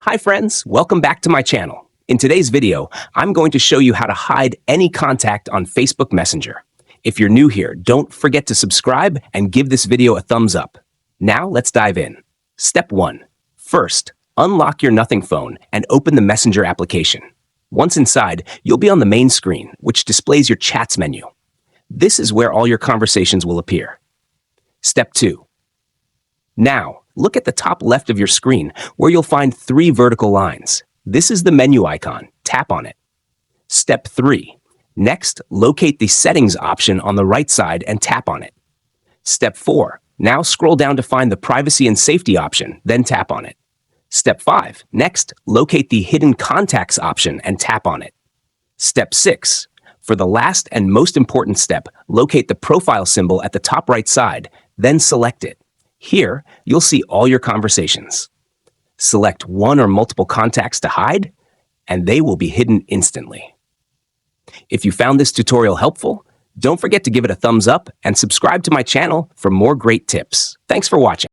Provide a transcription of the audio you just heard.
Hi friends, welcome back to my channel. In today's video, I'm going to show you how to hide any contact on Facebook Messenger. If you're new here, don't forget to subscribe and give this video a thumbs up. Now let's dive in. Step 1. First, unlock your Nothing phone and open the Messenger application. Once inside, you'll be on the main screen, which displays your chats menu. This is where all your conversations will appear. Step 2. Now, look at the top left of your screen where you'll find 3 vertical lines. This is the menu icon. Tap on it. Step 3. Next, locate the Settings option on the right side and tap on it. Step 4. Now scroll down to find the Privacy and Safety option, then tap on it. Step 5. Next, locate the Hidden Contacts option and tap on it. Step 6. For the last and most important step, locate the profile symbol at the top right side, then select it. Here, you'll see all your conversations. Select one or multiple contacts to hide, and they will be hidden instantly. If you found this tutorial helpful, don't forget to give it a thumbs up and subscribe to my channel for more great tips. Thanks for watching.